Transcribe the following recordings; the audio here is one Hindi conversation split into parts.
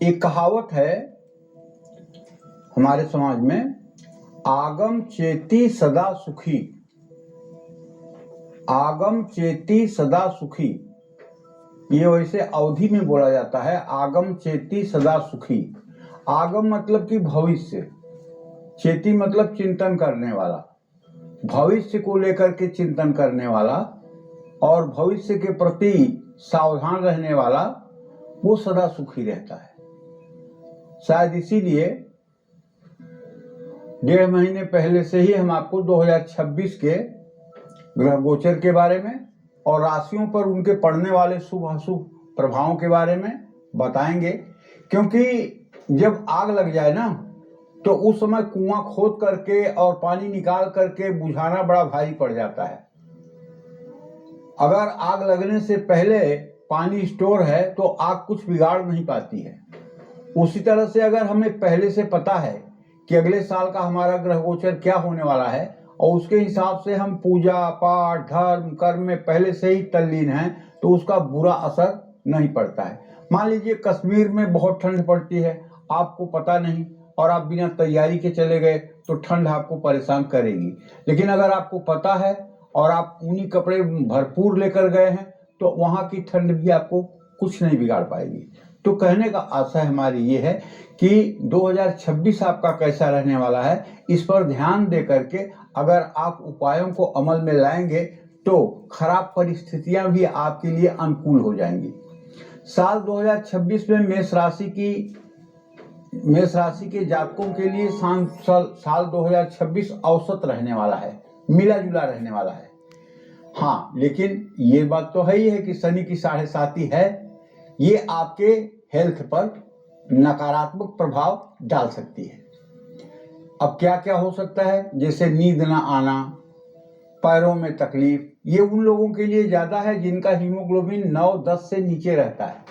एक कहावत है हमारे समाज में, आगम चेती सदा सुखी। आगम चेती सदा सुखी, ये वैसे अवधि में बोला जाता है। आगम चेती सदा सुखी। आगम मतलब कि भविष्य, चेती मतलब चिंतन करने वाला, भविष्य को लेकर के चिंतन करने वाला और भविष्य के प्रति सावधान रहने वाला, वो सदा सुखी रहता है। शायद इसीलिए 1.5 महीने पहले से ही हम आपको 2026 के ग्रह गोचर के बारे में और राशियों पर उनके पड़ने वाले शुभ अशुभ प्रभावों के बारे में बताएंगे। क्योंकि जब आग लग जाए ना, तो उस समय कुआं खोद करके और पानी निकाल करके बुझाना बड़ा भारी पड़ जाता है। अगर आग लगने से पहले पानी स्टोर है तो आग कुछ बिगाड़ नहीं पाती है। उसी तरह से अगर हमें पहले से पता है कि अगले साल का हमारा ग्रह गोचर क्या होने वाला है और उसके हिसाब से हम पूजा पाठ धर्म कर्म में पहले से ही तल्लीन हैं, तो उसका बुरा असर नहीं पड़ता है। मान लीजिए कश्मीर में बहुत ठंड पड़ती है, आपको पता नहीं और आप बिना तैयारी के चले गए तो ठंड आपको परेशान करेगी। लेकिन अगर आपको पता है और आप ऊनी कपड़े भरपूर लेकर गए हैं तो वहाँ की ठंड भी आपको कुछ नहीं बिगाड़ पाएगी। तो कहने का आशय हमारी ये है कि 2026 आपका कैसा रहने वाला है, इस पर ध्यान दे करके अगर आप उपायों को अमल में लाएंगे तो खराब परिस्थितियां भी आपके लिए अनुकूल हो जाएंगी। साल 2026 में मेष राशि के जातकों के लिए साल 2026 औसत रहने वाला है, मिला जुला रहने वाला है। हाँ, लेकिन ये बात तो है ही है कि शनि की 7.5 है, ये आपके हेल्थ पर नकारात्मक प्रभाव डाल सकती है। अब क्या क्या हो सकता है, जैसे नींद ना आना, पैरों में तकलीफ, ये उन लोगों के लिए ज्यादा है जिनका हीमोग्लोबिन 9-10 से नीचे रहता है।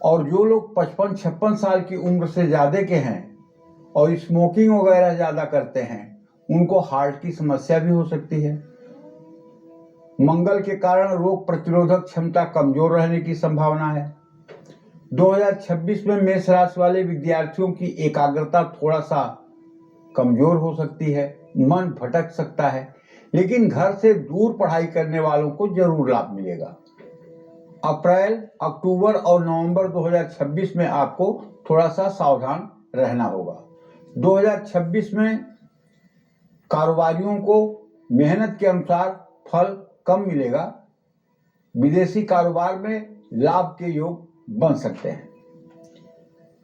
और जो लोग 55-56 साल की उम्र से ज्यादा के हैं और स्मोकिंग वगैरह ज्यादा करते हैं, उनको हार्ट की समस्या भी हो सकती है। मंगल के कारण रोग प्रतिरोधक क्षमता कमजोर रहने की संभावना है। 2026 में मेष राशि वाले विद्यार्थियों की एकाग्रता थोड़ा सा कमजोर हो सकती है, मन भटक सकता है, लेकिन घर से दूर पढ़ाई करने वालों को जरूर लाभ मिलेगा। अप्रैल, अक्टूबर और नवंबर 2026 में आपको थोड़ा सा सावधान रहना होगा। 2026 में कारोबारियों को मेहनत के अनुसार फल कम मिलेगा। विदेशी कारोबार में लाभ के योग बन सकते हैं।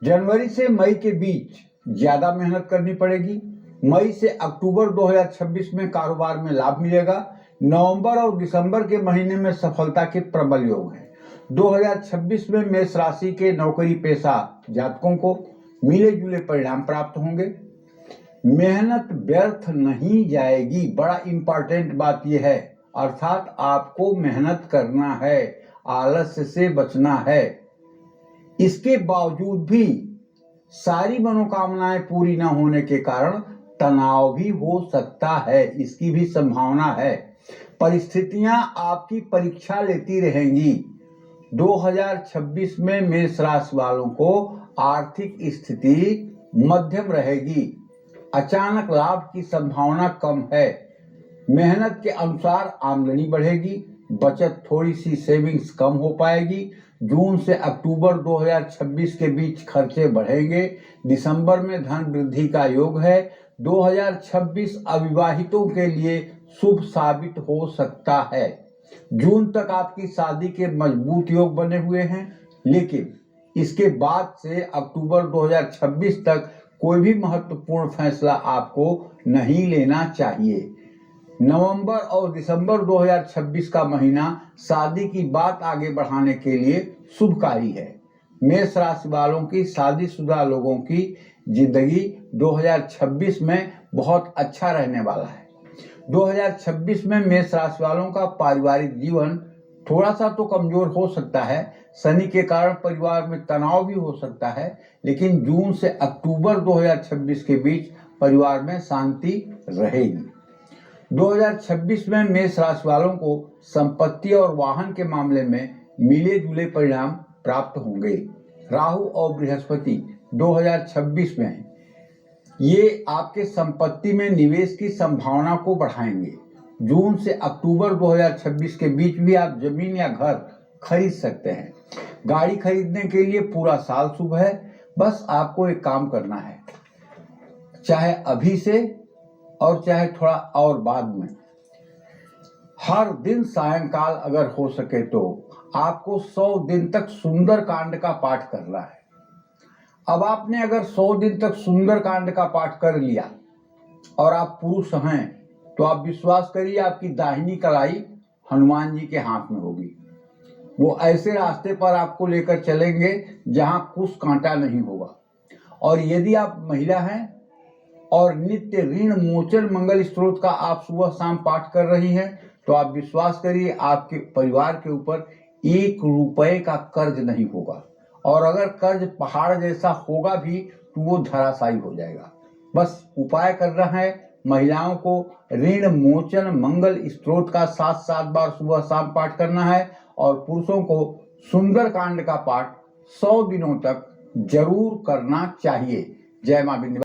जनवरी से मई के बीच ज्यादा मेहनत करनी पड़ेगी। मई से अक्टूबर 2026 में कारोबार में लाभ मिलेगा। नवंबर और दिसंबर के महीने में सफलता के प्रबल योग हैं। 2026 में मेष राशि के नौकरी पेशा जातकों को मिले जुले परिणाम प्राप्त होंगे। मेहनत व्यर्थ नहीं जाएगी, बड़ा इंपॉर्टेंट बात यह है। अर्थात आपको मेहनत करना है, आलस्य से बचना है। इसके बावजूद भी सारी मनोकामनाएं पूरी न होने के कारण तनाव भी हो सकता है, इसकी भी संभावना है। परिस्थितियां आपकी परीक्षा लेती रहेंगी। 2026 में मेष राशि वालों को आर्थिक स्थिति मध्यम रहेगी। अचानक लाभ की संभावना कम है। मेहनत के अनुसार आमदनी बढ़ेगी। बचत थोड़ी सी सेविंग्स कम हो पाएगी। जून से अक्टूबर 2026 के बीच खर्चे बढ़ेंगे। दिसंबर में धन वृद्धि का योग है। 2026 अविवाहितों के लिए शुभ साबित हो सकता है। जून तक आपकी शादी के मजबूत योग बने हुए हैं, लेकिन इसके बाद से अक्टूबर 2026 तक कोई भी महत्वपूर्ण फैसला आपको नहीं लेना चाहिए। नवंबर और दिसंबर 2026 का महीना शादी की बात आगे बढ़ाने के लिए शुभकारी है। मेष राशि वालों की शादीशुदा लोगों की जिंदगी 2026 में बहुत अच्छा रहने वाला है। 2026 में मेष राशि वालों का पारिवारिक जीवन थोड़ा सा तो कमजोर हो सकता है। शनि के कारण परिवार में तनाव भी हो सकता है, लेकिन जून से अक्टूबर 2026 के बीच परिवार में शांति रहेगी। 2026 में मेष राशि वालों को संपत्ति और वाहन के मामले में मिले जुले परिणाम प्राप्त होंगे। राहु और बृहस्पति 2026 में ये आपके संपत्ति में निवेश की संभावना को बढ़ाएंगे। जून से अक्टूबर 2026 के बीच भी आप जमीन या घर खरीद सकते हैं। गाड़ी खरीदने के लिए पूरा साल शुभ है। बस आपको एक काम करना है, चाहे अभी से और चाहे थोड़ा और बाद में, हर दिन सायंकाल अगर हो सके तो आपको 100 दिन तक सुंदरकांड का पाठ करना है। अब आपने अगर 100 दिन तक सुंदरकांड का पाठ कर लिया और आप पुरुष हैं तो आप विश्वास करिए आपकी दाहिनी कलाई हनुमान जी के हाथ में होगी। वो ऐसे रास्ते पर आपको लेकर चलेंगे जहां कुछ कांटा नहीं होगा। और यदि आप महिला हैं और नित्य ऋण मोचन मंगल स्त्रोत का आप सुबह शाम पाठ कर रही हैं तो आप विश्वास करिए आपके परिवार के ऊपर 1 रुपए का कर्ज नहीं होगा। और अगर कर्ज पहाड़ जैसा होगा भी तो वो धराशायी हो जाएगा। बस उपाय करना है, महिलाओं को ऋण मोचन मंगल स्त्रोत का 7 बार सुबह शाम पाठ करना है और पुरुषों को सुंदरकांड का पाठ 100 दिनों तक जरूर करना चाहिए। जय मां विंध्यवासिनी।